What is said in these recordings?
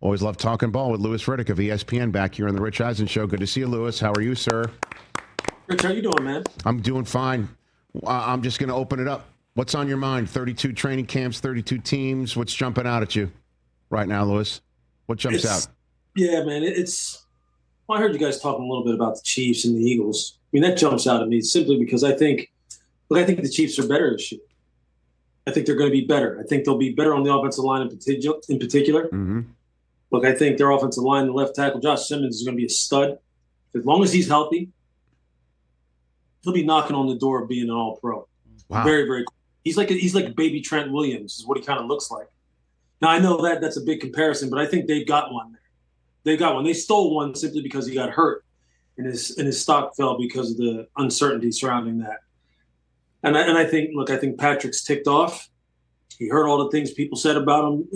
Always love talking ball with Louis Riddick of ESPN back here on the Rich Eisen Show. Good to see you, Louis. How are you, sir? Rich, how you doing, man? I'm doing fine. I'm just going to open it up. What's on your mind? 32 training camps, 32 teams. What's jumping out at you right now, Louis? What jumps out? Yeah, man, well, I heard you guys talking a little bit about the Chiefs and the Eagles. I mean, that jumps out at me simply because I think the Chiefs are better this year. I think they're going to be better. I think they'll be better on the offensive line in particular. Mm-hmm. Look, I think their offensive line, the left tackle, Josh Simmons, is going to be a stud. As long as he's healthy, he'll be knocking on the door of being an all-pro. Wow. Very, very cool. He's like baby Trent Williams is what he kind of looks like. Now, I know that's a big comparison, but I think they've got one there. They got one. They stole one simply because he got hurt, and his stock fell because of the uncertainty surrounding that. And I think Patrick's ticked off. He heard all the things people said about him,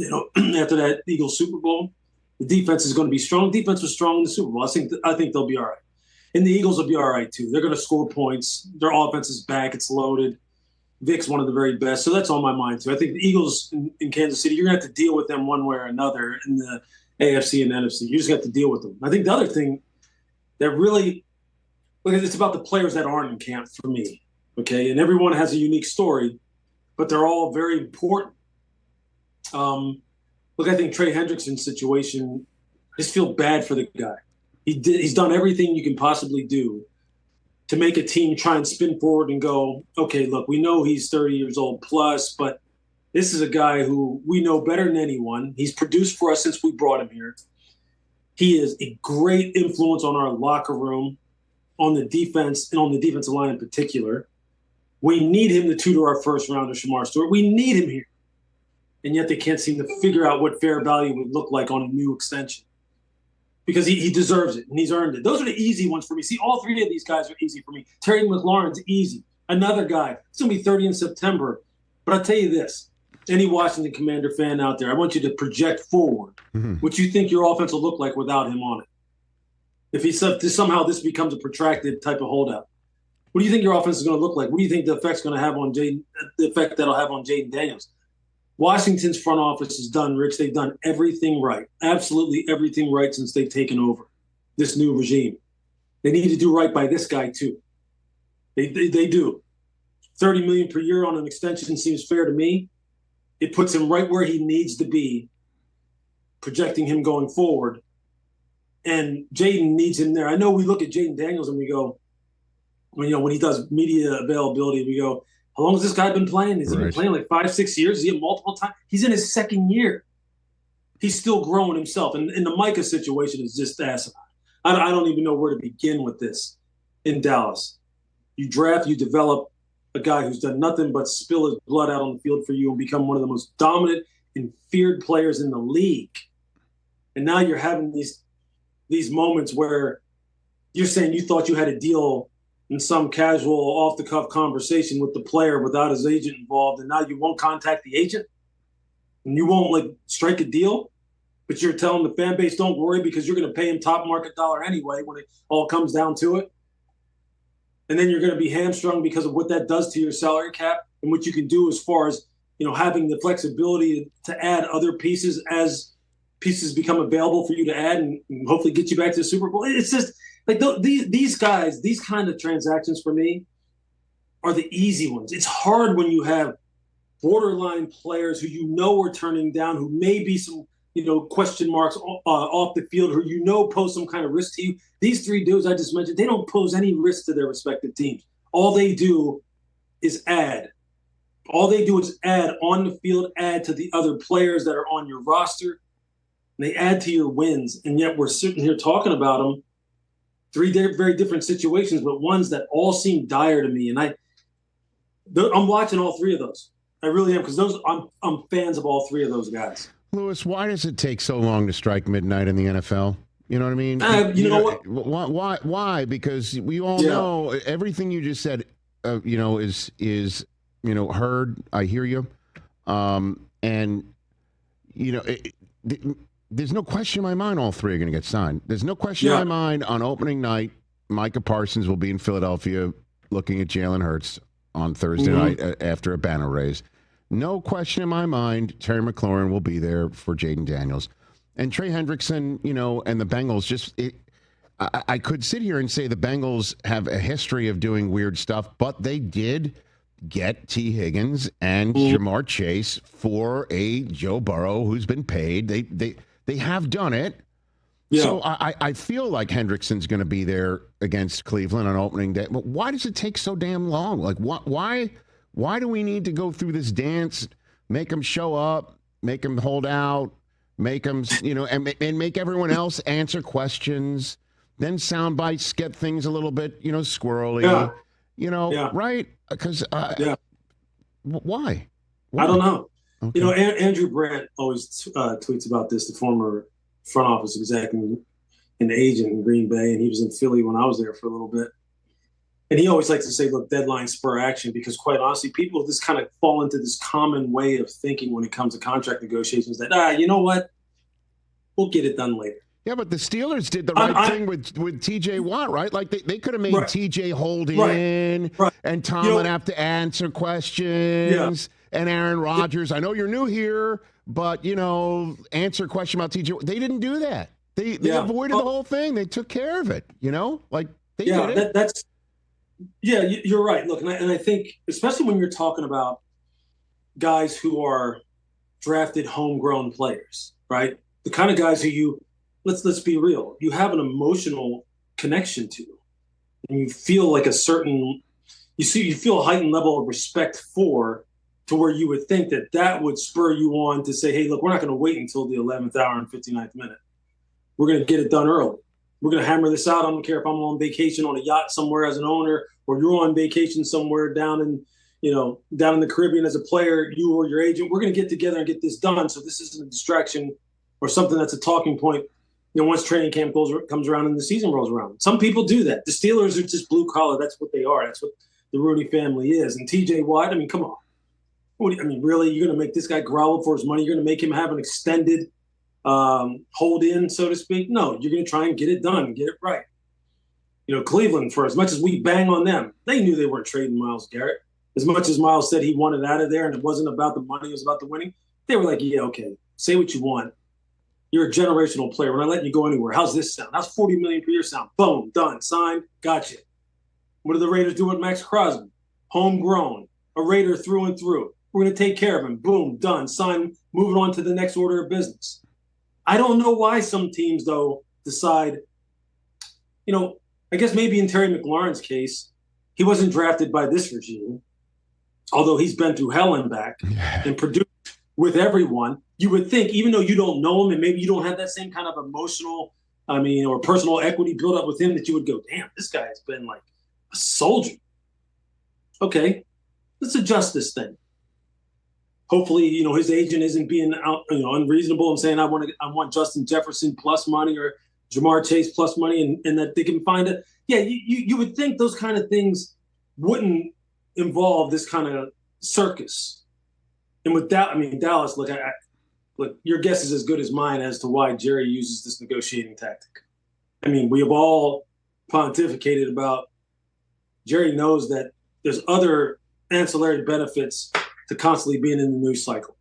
after that Eagles Super Bowl. The defense is going to be strong. Defense was strong in the Super Bowl. I think they'll be all right. And the Eagles will be all right, too. They're going to score points. Their offense is back. It's loaded. Vic's one of the very best. So that's on my mind, too. I think the Eagles in Kansas City, you're going to have to deal with them one way or another in the AFC and NFC. You just have to deal with them. I think the other thing that really – look, it's about the players that aren't in camp for me, okay? And everyone has a unique story, but they're all very important. Look, I think Trey Hendrickson's situation, I just feel bad for the guy. He's done everything you can possibly do to make a team try and spin forward and go, okay, look, we know he's 30 years old plus, but this is a guy who we know better than anyone. He's produced for us since we brought him here. He is a great influence on our locker room, on the defense, and on the defensive line in particular. We need him to tutor our first rounder, Shamar Stewart. We need him here. And yet they can't seem to figure out what fair value would look like on a new extension. Because he deserves it, and he's earned it. Those are the easy ones for me. See, all three of these guys are easy for me. Terry McLaurin's easy. Another guy. He's going to be 30 in September. But I'll tell you this, any Washington Commander fan out there, I want you to project forward what you think your offense will look like without him on it. If somehow this becomes a protracted type of holdout, what do you think your offense is going to look like? What do you think the effect that'll have on Jaden Daniels? Washington's front office has done, Rich, they've done everything right, absolutely everything right since they've taken over this new regime. They need to do right by this guy, too. They do. $30 million per year on an extension seems fair to me. It puts him right where he needs to be, projecting him going forward. And Jaden needs him there. I know we look at Jaden Daniels and we go, when he does media availability, we go, how long has this guy been playing? Has he been playing like 5-6 years? Is he at multiple times? He's in his second year. He's still growing himself. And the Micah situation is just asinine. I don't even know where to begin with this in Dallas. You draft, you develop a guy who's done nothing but spill his blood out on the field for you and become one of the most dominant and feared players in the league. And now you're having these moments where you're saying you thought you had a deal in some casual off-the-cuff conversation with the player without his agent involved, and now you won't contact the agent? And you won't, strike a deal? But you're telling the fan base, don't worry, because you're going to pay him top market dollar anyway when it all comes down to it? And then you're going to be hamstrung because of what that does to your salary cap and what you can do as far as, having the flexibility to add other pieces as pieces become available for you to add and hopefully get you back to the Super Bowl. It's just these guys, these kind of transactions for me are the easy ones. It's hard when you have borderline players who are turning down, who may be some, question marks off the field, who pose some kind of risk to you. These three dudes I just mentioned, they don't pose any risk to their respective teams. All they do is add. All they do is add on the field, add to the other players that are on your roster. And they add to your wins. And yet we're sitting here talking about them. Three very different situations, but ones that all seem dire to me. And I'm watching all three of those. I really am, because I'm fans of all three of those guys. Louis, why does it take so long to strike midnight in the NFL? You know what I mean? You know what? Why? Because we all know everything you just said. Is heard. I hear you. There's no question in my mind all three are going to get signed. There's no question in my mind on opening night, Micah Parsons will be in Philadelphia looking at Jalen Hurts on Thursday night after a banner raise. No question in my mind, Terry McLaurin will be there for Jaden Daniels. And Trey Hendrickson, and the Bengals, I could sit here and say the Bengals have a history of doing weird stuff, but they did get T. Higgins and Jamar Chase for a Joe Burrow who's been paid. They have done it. Yeah. So I feel like Hendrickson's going to be there against Cleveland on opening day. But why does it take so damn long? Like, why do we need to go through this dance, make them show up, make them hold out, make them, and make everyone else answer questions, then sound bites get things a little bit, squirrely, right? Because why? I don't know. Okay. Andrew Brandt always tweets about this, the former front office exec and agent in Green Bay, and he was in Philly when I was there for a little bit. And he always likes to say, look, deadline spur action, because quite honestly, people just kind of fall into this common way of thinking when it comes to contract negotiations that, you know what, we'll get it done later. Yeah, but the Steelers did the right thing with T.J. Watt, right? Like they could have made T.J. hold in, and Tomlin have to answer questions, and Aaron Rodgers, I know you're new here, but, answer a question about T.J. They didn't do that. They avoided the whole thing. They took care of it, like they did it. You're right. Look, and I think, especially when you're talking about guys who are drafted homegrown players, right? The kind of guys who let's be real, you have an emotional connection to, and you feel like you feel a heightened level of respect for, to where you would think that would spur you on to say, hey, look, we're not going to wait until the 11th hour and 59th minute. We're going to get it done early. We're going to hammer this out. I don't care if I'm on vacation on a yacht somewhere as an owner, or you're on vacation somewhere down in the Caribbean as a player, you or your agent. We're going to get together and get this done. So this isn't a distraction or something that's a talking point, once training camp comes around and the season rolls around. Some people do that. The Steelers are just blue collar. That's what they are. That's what the Rooney family is. And T.J. Watt, come on. Really? You're going to make this guy grovel for his money? You're going to make him have an extended hold in, so to speak? No, you're going to try and get it done, get it right. Cleveland, for as much as we bang on them, they knew they weren't trading Myles Garrett. As much as Myles said he wanted out of there and it wasn't about the money, it was about the winning, they were like, yeah, okay, say what you want. You're a generational player. We're not letting you go anywhere. How's this sound? How's $40 million per year sound? Boom, done, signed, gotcha. What do the Raiders do with Max Crosby? Homegrown, a Raider through and through. We're going to take care of him. Boom, done, signed, moving on to the next order of business. I don't know why some teams, though, decide, I guess maybe in Terry McLaurin's case, he wasn't drafted by this regime, although he's been through hell and back and produced with everyone. You would think, even though you don't know him and maybe you don't have that same kind of emotional, or personal equity built up with him, that you would go, damn, this guy has been like a soldier. Okay, let's adjust this thing. Hopefully, his agent isn't being unreasonable and saying, I want Justin Jefferson plus money or Jamar Chase plus money, and that they can find it. Yeah, you would think those kind of things wouldn't involve this kind of circus. And with that, Dallas, look, your guess is as good as mine as to why Jerry uses this negotiating tactic. We have all pontificated about Jerry knows that there's other ancillary benefits to constantly being in the news cycle.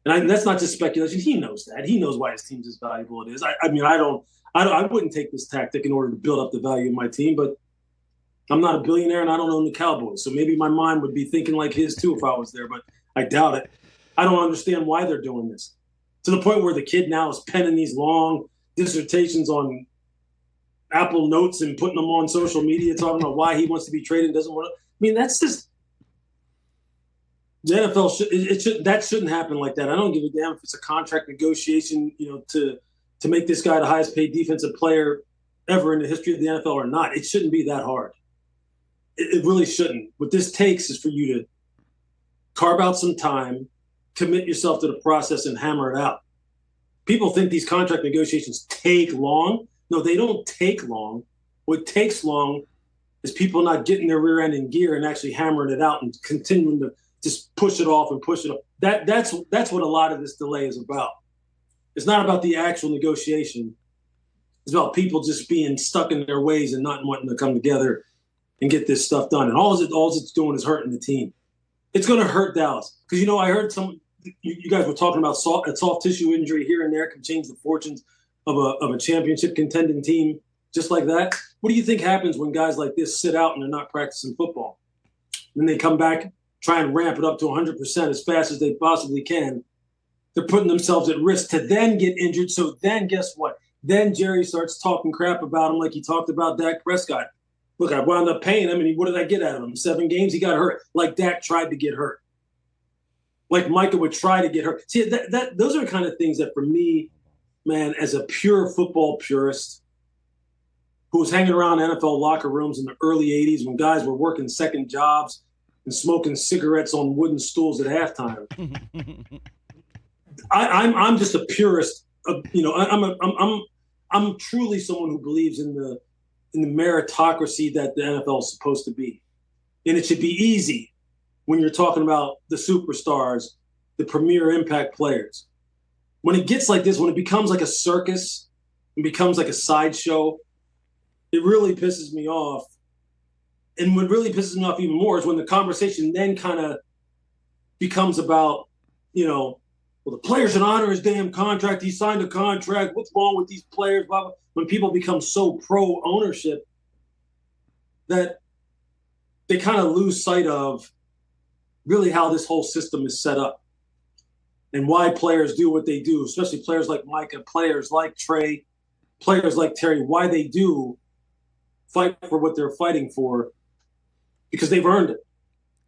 And that's not just speculation. He knows that. He knows why his team's as valuable it is. I wouldn't take this tactic in order to build up the value of my team, but I'm not a billionaire and I don't own the Cowboys. So maybe my mind would be thinking like his too if I was there, but I doubt it. I don't understand why they're doing this. To the point where the kid now is penning these long dissertations on Apple Notes and putting them on social media, talking about why he wants to be traded and doesn't want to. That's just the NFL. That shouldn't happen like that. I don't give a damn if it's a contract negotiation, to make this guy the highest paid defensive player ever in the history of the NFL or not. It shouldn't be that hard. It really shouldn't. What this takes is for you to carve out some time, commit yourself to the process, and hammer it out. People think these contract negotiations take long. No, they don't take long. What takes long is people not getting their rear end in gear and actually hammering it out and continuing to just push it off and push it off. That's what a lot of this delay is about. It's not about the actual negotiation. It's about people just being stuck in their ways and not wanting to come together and get this stuff done. And all it's doing is hurting the team. It's going to hurt Dallas. Because, I heard you guys were talking about a soft tissue injury here and there can change the fortunes of a championship contending team just like that. What do you think happens when guys like this sit out and they're not practicing football? When they come back, try and ramp it up to 100% as fast as they possibly can, they're putting themselves at risk to then get injured. So then guess what? Then Jerry starts talking crap about him like he talked about Dak Prescott. Look, I wound up paying him, and what did I get out of him? 7 games? He got hurt. Like Dak tried to get hurt. Like Micah would try to get hurt. See, those are the kind of things that for me, man, as a pure football purist who was hanging around NFL locker rooms in the early 80s when guys were working second jobs and smoking cigarettes on wooden stools at halftime. I'm just a purist. I'm truly someone who believes in the meritocracy that the NFL is supposed to be. And it should be easy when you're talking about the superstars, the premier impact players. When it gets like this, when it becomes like a circus and becomes like a sideshow, it really pisses me off. And what really pisses me off even more is when the conversation then kind of becomes about, well, the player should honor his damn contract. He signed a contract. What's wrong with these players? Blah, blah. When people become so pro ownership that they kind of lose sight of really how this whole system is set up and why players do what they do, especially players like Micah, players like Trey, players like Terry, why they do fight for what they're fighting for, because they've earned it.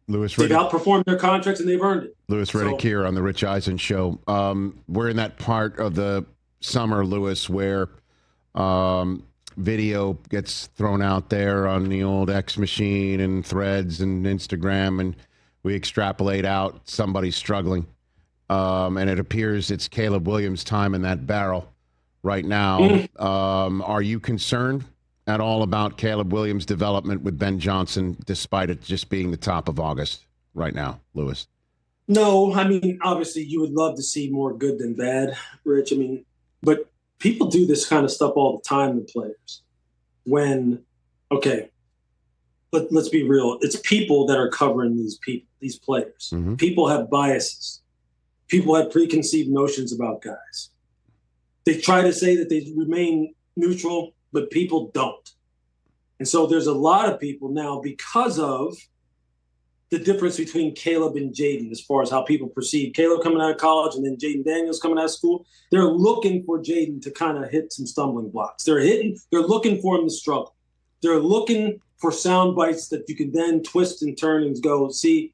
They've outperformed their contracts and they've earned it. Louis Riddick here on the Rich Eisen Show. We're in that part of the summer, Louis, where video gets thrown out there on the old X machine and Threads and Instagram, and we extrapolate out somebody's struggling. And it appears it's Caleb Williams' time in that barrel right now. Are you concerned at all about Caleb Williams' development with Ben Johnson, despite it just being the top of August right now, Louis? No, I mean, obviously you would love to see more good than bad, Rich. I mean, but people do this kind of stuff all the time to players. Let's be real. It's people that are covering these players. Mm-hmm. People have biases. People have preconceived notions about guys. They try to say that they remain neutral, but people don't. And so there's a lot of people now, because of the difference between Caleb and Jaden as far as how people perceive Caleb coming out of college and then Jaden Daniels coming out of school, they're looking for Jaden to kind of hit some stumbling blocks. They're looking for him to struggle. They're looking for sound bites that you can then twist and turn and go, see,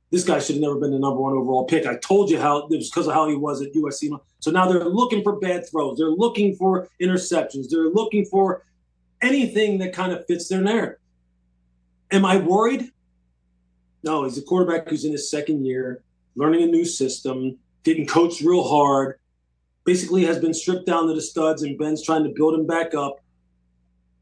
this guy should have never been the number 1 overall pick. I told you how it was because of how he was at USC. So now they're looking for bad throws. They're looking for interceptions. They're looking for anything that kind of fits their narrative. Am I worried? No, he's a quarterback who's in his second year, learning a new system, getting coached real hard, basically has been stripped down to the studs, and Ben's trying to build him back up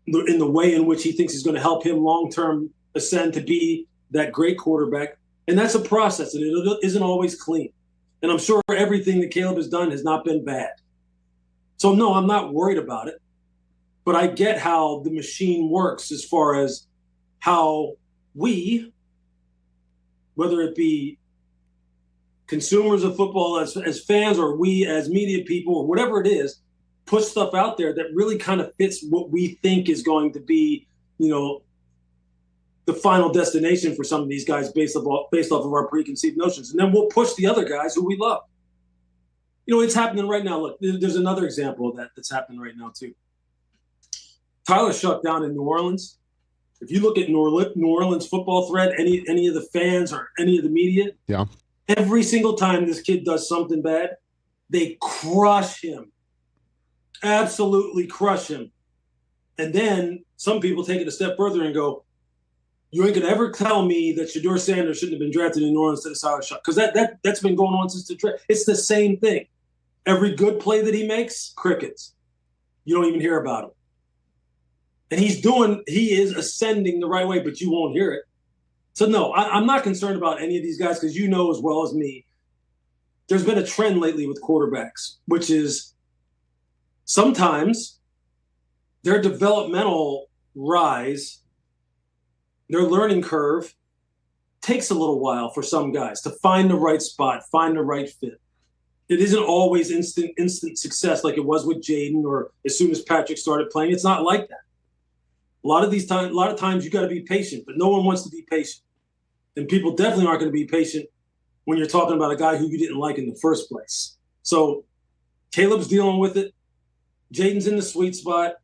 in the way in which he thinks is going to help him long-term ascend to be that great quarterback. And that's a process, and it isn't always clean. And I'm sure everything that Caleb has done has not been bad. So, no, I'm not worried about it. But I get how the machine works as far as how we, whether it be consumers of football as fans or we as media people or whatever it is, put stuff out there that really kind of fits what we think is going to be, the final destination for some of these guys based off of our preconceived notions. And then we'll push the other guys who we love. It's happening right now. Look, there's another example of that's happening right now too. Tyler Shuck down in New Orleans. If you look at New Orleans football thread, any of the fans or any of the media, yeah, every single time this kid does something bad, they crush him. Absolutely crush him. And then some people take it a step further and go, you ain't going to ever tell me that Shedeur Sanders shouldn't have been drafted in New Orleans instead of Tyler Shuck. Because that's been going on since the draft. It's the same thing. Every good play that he makes, crickets. You don't even hear about him. And he is ascending the right way, but you won't hear it. So, no, I'm not concerned about any of these guys because you know as well as me, there's been a trend lately with quarterbacks, which is sometimes their developmental rise, their learning curve takes a little while for some guys to find the right spot, find the right fit. It isn't always instant success like it was with Jaden or as soon as Patrick started playing. It's not like that. A lot of times you got to be patient, but no one wants to be patient. And people definitely aren't going to be patient when you're talking about a guy who you didn't like in the first place. So Caleb's dealing with it. Jaden's in the sweet spot.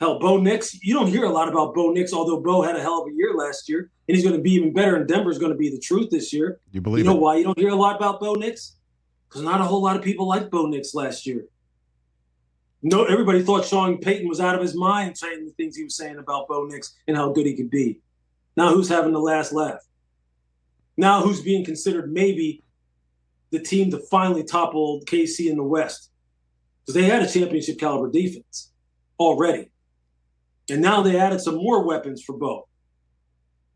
Hell, Bo Nix, you don't hear a lot about Bo Nix, although Bo had a hell of a year last year, and he's going to be even better, and Denver's going to be the truth this year. You believe You know why you don't hear a lot about Bo Nix? Because not a whole lot of people liked Bo Nix last year. No, everybody thought Sean Payton was out of his mind saying the things he was saying about Bo Nix and how good he could be. Now who's having the last laugh? Now who's being considered maybe the team to finally topple KC in the West? Because they had a championship caliber defense already. And now they added some more weapons for Bo.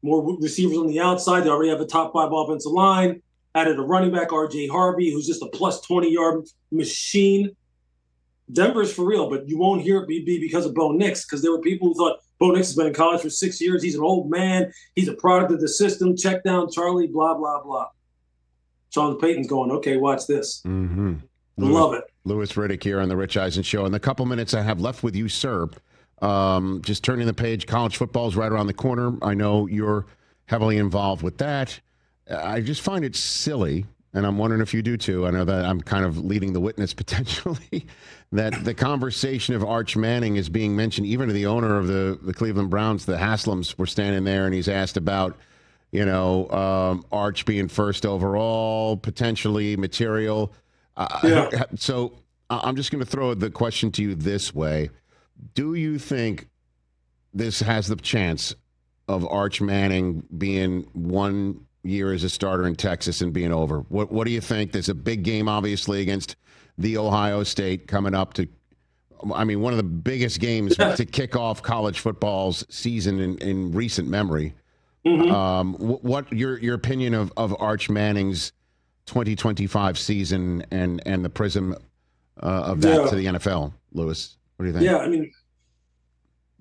More receivers on the outside. They already have a top 5 offensive line. Added a running back, R.J. Harvey, who's just a plus 20-yard machine. Denver's for real, but you won't hear it be because of Bo Nix, because there were people who thought Bo Nix has been in college for 6 years. He's an old man. He's a product of the system. Check down Charlie, blah, blah, blah. Sean Payton's going, okay, watch this. Mm-hmm. Love it. Louis Riddick here on the Rich Eisen Show. In the couple minutes I have left with you, sir, just turning the page, college football is right around the corner. I know you're heavily involved with that. I just find it silly, and I'm wondering if you do too. I know that I'm kind of leading the witness potentially, that the conversation of Arch Manning is being mentioned, even to the owner of the Cleveland Browns. The Haslams were standing there, and he's asked about, Arch being first overall, potentially material. So I'm just going to throw the question to you this way. Do you think this has the chance of Arch Manning being 1 year as a starter in Texas and being over? What do you think? There's a big game, obviously, against the Ohio State coming up one of the biggest games to kick off college football's season in recent memory. Mm-hmm. What your opinion of Arch Manning's 2025 season and the prism of that to the NFL, Louis? What do you think?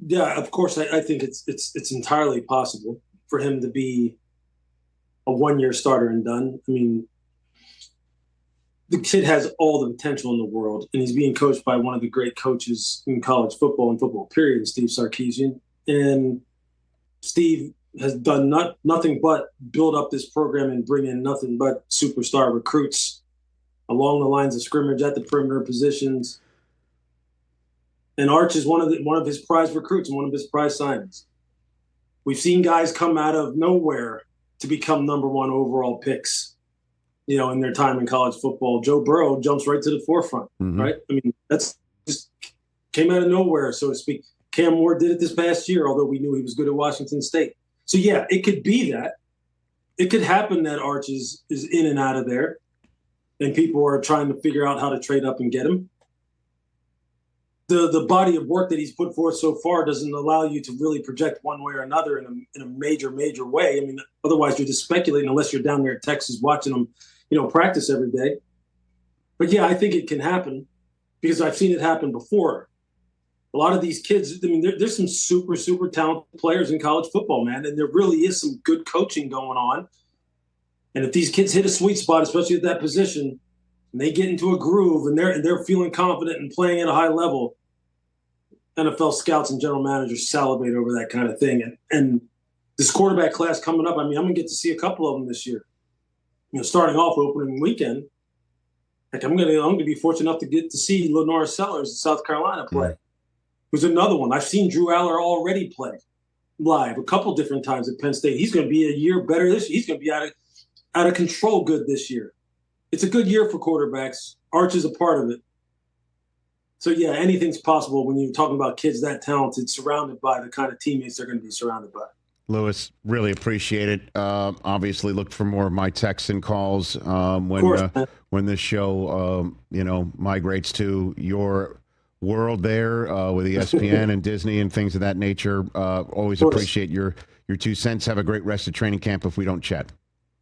Yeah, of course, I think it's entirely possible for him to be a 1 year starter and done. I mean, the kid has all the potential in the world, and he's being coached by one of the great coaches in college football and football period, Steve Sarkisian. And Steve has done nothing but build up this program and bring in nothing but superstar recruits along the lines of scrimmage at the perimeter positions. And Arch is one of his prize recruits and one of his prize signings. We've seen guys come out of nowhere to become number 1 overall picks, in their time in college football. Joe Burrow jumps right to the forefront, right? I mean, that's just came out of nowhere, so to speak. Cam Moore did it this past year, although we knew he was good at Washington State. So, yeah, it could be that. It could happen that Arch is in and out of there, and people are trying to figure out how to trade up and get him. The body of work that he's put forth so far doesn't allow you to really project one way or another in a major way. I mean, otherwise you're just speculating unless you're down there at Texas watching them, practice every day. But yeah, I think it can happen because I've seen it happen before. A lot of these kids, I mean, there's some super, super talented players in college football, man, and there really is some good coaching going on. And if these kids hit a sweet spot, especially at that position, and they get into a groove and they're feeling confident and playing at a high level, NFL scouts and general managers salivate over that kind of thing. And this quarterback class coming up, I mean, I'm going to get to see a couple of them this year. Starting off opening weekend, like I'm going to be fortunate enough to get to see Lenore Sellers in South Carolina play. Who's another one. I've seen Drew Aller already play live a couple different times at Penn State. He's going to be a year better this year. He's going to be out of control good this year. It's a good year for quarterbacks. Arch is a part of it. So, yeah, anything's possible when you're talking about kids that talented, surrounded by the kind of teammates they're going to be surrounded by. Louis, really appreciate it. Obviously, looked for more of my texts and calls when this show, migrates to your world there with ESPN and Disney and things of that nature. Always appreciate your 2 cents. Have a great rest of training camp if we don't chat.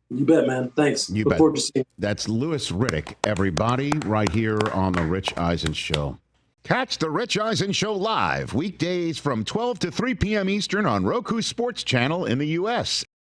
You bet, man. Thanks. You bet. That's Louis Riddick, everybody, right here on The Rich Eisen Show. Catch The Rich Eisen Show live weekdays from 12 to 3 p.m. Eastern on Roku Sports Channel in the U.S.